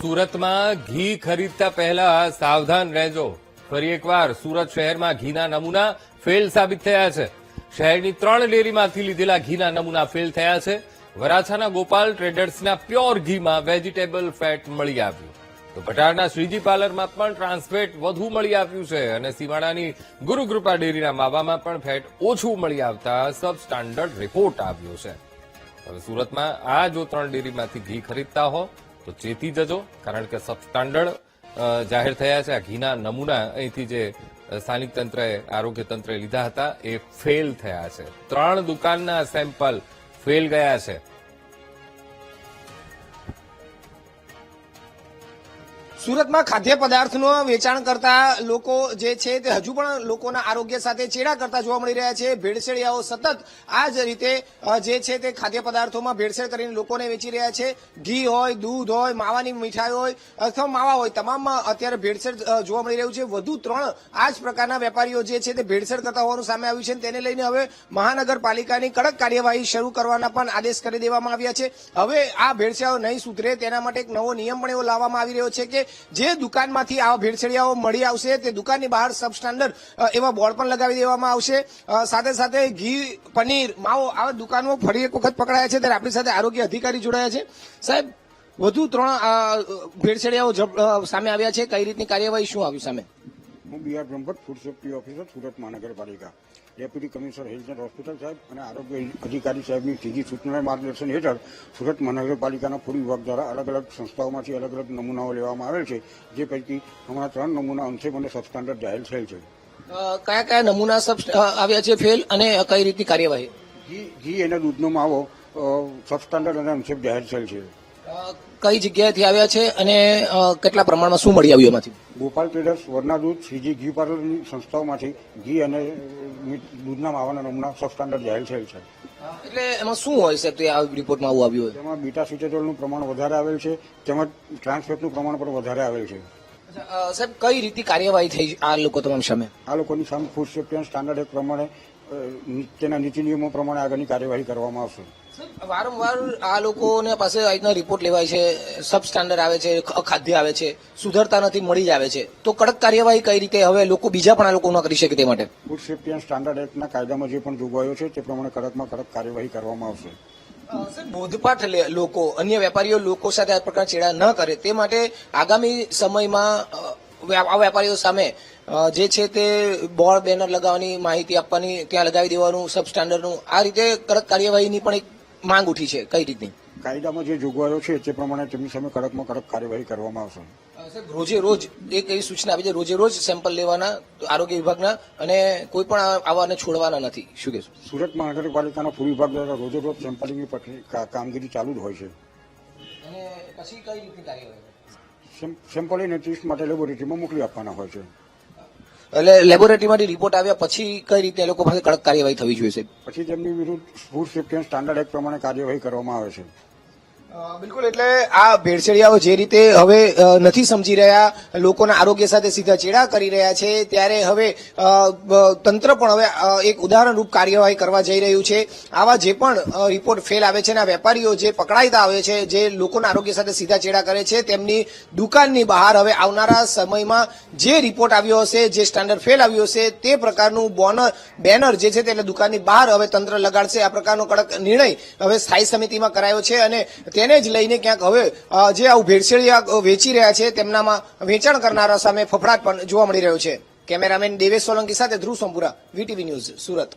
સુરતમાં ઘી ખરીદતા પહેલા સાવધાન રહેજો. ફરી એકવાર સુરત શહેરમાં ઘીના નમૂના ફેલ સાબિત થયા છે. શહેરની 3 ડેરીમાંથી લીધેલા ઘીના નમૂના ફેલ થયા છે. વરાછાના ગોપાલ ટ્રેડર્સના પ્યોર ઘીમાં વેજીટેબલ ફેટ મળી આવ્યું, તો ભટારના શ્રીજી પાર્લરમાં પણ ટ્રાન્સફેટ વધુ મળી આવ્યું છે અને સીમાડાની ગુરુકૃપા ડેરીના માવામાં પણ ફેટ ઓછું મળી આવતા સબ સ્ટાન્ડર્ડ રિપોર્ટ આવ્યો છે. હવે સુરતમાં આ જો 3 ડેરીમાંથી ઘી ખરીદતા હો તો ચેતી જજો, કારણ કે સબ સ્ટાન્ડર્ડ જાહેર થયા છે. આ ઘીના નમૂના અહીંથી જે સ્થાનિક તંત્રએ, આરોગ્ય તંત્રએ લીધા હતા એ ફેલ થયા છે. 3 દુકાનના સેમ્પલ ફેલ ગયા છે. સુરતમાં ખાદ્ય પદાર્થનું વેચાણ કરતા લોકો જે છે તે હજુ પણ લોકોના આરોગ્ય સાથે ચેડા કરતા જોવા મળી રહ્યા છે. ભેળસેળિયાઓ સતત આ જ રીતે જે છે તે ખાદ્ય પદાર્થોમાં ભેળસેળ કરીને લોકોને વેચી રહ્યા છે. ઘી હોય, દૂધ હોય, માવાની મીઠાઈ હોય અથવા માવા હોય, તમામમાં અત્યારે ભેળસેળ જોવા મળી રહ્યું છે. વધુ 3 આ જ પ્રકારના વેપારીઓ જે છે તે ભેળસેળ કરતા હોવાનું સામે આવ્યું છે. તેને લઈને હવે મહાનગરપાલિકાની કડક કાર્યવાહી શરૂ કરવાના પણ આદેશ કરી દેવામાં આવ્યા છે. હવે આ ભેળસેળો નહીં સુધરે તેના માટે એક નવો નિયમ પણ એવો લાવવામાં આવી રહ્યો છે કે જે દુકાનમાંથી આવા ભેળસેળિયાઓ મળી આવશે તે દુકાનની બહાર સબ સ્ટાન્ડર્ડ એવા બોર્ડ પણ લગાવી દેવામાં આવશે. સાથે સાથે ઘી, પનીર, માવો આવા દુકાનો ફરી એક વખત પકડાયા છે. ત્યારે આપણી સાથે આરોગ્ય અધિકારી જોડાયા છે. સાહેબ, વધુ 3 ભેળસેળિયાઓ સામે આવ્યા છે. કઈ રીતની કાર્યવાહી શું આવ્યું સામે? હું B R Brahmbhatt, food safety officer, Surat Mahanagarpalika, deputy commissioner health and hospital સાહેબ અને આરોગ્ય અધિકારી સાહેબની સીધી સૂચના માર્ગદર્શન હેઠળ સુરત મહાનગરપાલિકાના ફૂડ વિભાગ દ્વારા અલગ અલગ સંસ્થાઓમાંથી અલગ અલગ નમૂનાઓ લેવામાં આવેલ છે. જે પૈકી હમણાં 3 નમૂના અંશે મને સબ સ્ટાન્ડર્ડ જાહેર થયેલ છે. કયા કયા નમૂના આવ્યા છે ફેલ અને કઈ રીતની કાર્યવાહી? ઘી અને દૂધનો માવો સબ સ્ટાન્ડર્ડ અને અંશે જાહેર થયેલ છે. કઈ જગ્યાએથી આવ્યા છે અને કેટલા પ્રમાણમાં શું મળી આવ્યું એમાંથી? ગોપાલ ટ્રેડર્સ, વરના દૂધ, શ્રીજી ઘી પાર્લરની સંસ્થાઓમાંથી ઘી અને દૂધના માવાના નમૂના સબ સ્ટાન્ડર્ડ જાહેર થયેલ છે. એટલે એમાં શું હોય છે તે આ રિપોર્ટમાં આવું આવ્યું હોય? તેમાં બીટા સિટેરોલનું પ્રમાણ વધારે આવેલ છે, તેમજ ટ્રાન્સફેટનું પ્રમાણ પણ વધારે આવેલ છે. સાહેબ, કઈ રીતે કાર્યવાહી થઈ આ લોકો તમામ સામે? આ લોકોની સામે food safety and standard act પ્રમાણે તેના નીતિ નિયમો પ્રમાણે આગળની કાર્યવાહી કરવામાં આવશે. વારંવાર આ લોકોને પાસે આજના રિપોર્ટ લેવાય છે, સબ સ્ટાન્ડર્ડ આવે છે, અખાદ્ય આવે છે, સુધરતા નથી, મળી જ આવે છે. તો કડક કાર્યવાહી કઈ રીતે હવે લોકો બીજા પણ આ લોકો ન કરી શકે તે માટે? ફૂડ સેફ્ટી એન્ડ સ્ટાન્ડર્ડ એક્ટના કાયદામાં જે પણ જોગવાઈઓ છે તે પ્રમાણે કડકમાં કડક કાર્યવાહી કરવામાં આવશે. બોધપાઠ લોકો, અન્ય વેપારીઓ લોકો સાથે આ પ્રકાર ચેડા ન કરે તે માટે આગામી સમયમાં આ વેપારીઓ સામે જે છે તે બોર્ડ, બેનર લગાવવાની, માહિતી આપવાની, ત્યાં લગાવી દેવાનું સબ સ્ટાન્ડર્ડનું, આ રીતે કડક કાર્યવાહીની પણ એક માંગ ઉઠી છે. કઈ રીતની? કાયદામાં જે જોગવાઈઓ છે તે પ્રમાણે તેમની સામે કડકમાં કડક કાર્યવાહી કરવામાં આવશે. રોજે રોજ એક એવી સૂચના આપી છે, રોજે રોજ સેમ્પલ લેવાના આરોગ્ય વિભાગના અને કોઈ પણ આવાને છોડવાના નથી. શું કહેશો? સુરત મહાનગરપાલિકાના ફૂડ વિભાગ દ્વારા રોજે રોજ સેમ્પલિંગની કામગીરી ચાલુ જ હોય છે. અને પછી કઈ રીતની કાર્યવાહી? સેમ્પલ લઈને ટેસ્ટ માટે લેબોરેટરીમાં મોકલી આપવાના હોય છે. એટલે લેબોરેટરીમાંથી રિપોર્ટ આવ્યા પછી કઈ રીતે એ લોકો પાસે કડક કાર્યવાહી થવી જોઈએ? પછી તેમની વિરુદ્ધ food safety and standard act પ્રમાણે કાર્યવાહી કરવામાં આવે છે. બિલકુલ. એટલે આ ભેળસેળિયાઓ જે રીતે હવે નથી સમજી રહ્યા, લોકોના આરોગ્ય સાથે સીધા ચેડા કરી રહ્યા છે, ત્યારે હવે તંત્ર પણ હવે એક ઉદાહરણરૂપ કાર્યવાહી કરવા જઈ રહ્યું છે. આવા જે પણ રિપોર્ટ ફેલ આવે છે અને આ વેપારીઓ જે પકડાઈતા આવે છે, જે લોકોના આરોગ્ય સાથે સીધા ચેડા કરે છે, તેમની દુકાનની બહાર હવે આવનારા સમયમાં જે રિપોર્ટ આવ્યો હશે, જે સ્ટાન્ડર્ડ ફેલ આવ્યું હશે, તે પ્રકારનું બેનર જે છે તે એટલે દુકાનની બહાર હવે તંત્ર લગાડશે. આ પ્રકારનો કડક નિર્ણય હવે સ્થાયી સમિતિમાં કરાયો છે અને તેને જ લઈને ક્યાંક હવે જે આવું ભેળસેળિયા વેચી રહ્યા છે તેમનામાં વેચાણ કરનારા સામે ફફડાટ પણ જોવા મળી રહ્યો છે. કેમેરામેન દેવેશ સોલંકી સાથે ધ્રુવ સોમપુરા, વીટીવી ન્યૂઝ, સુરત.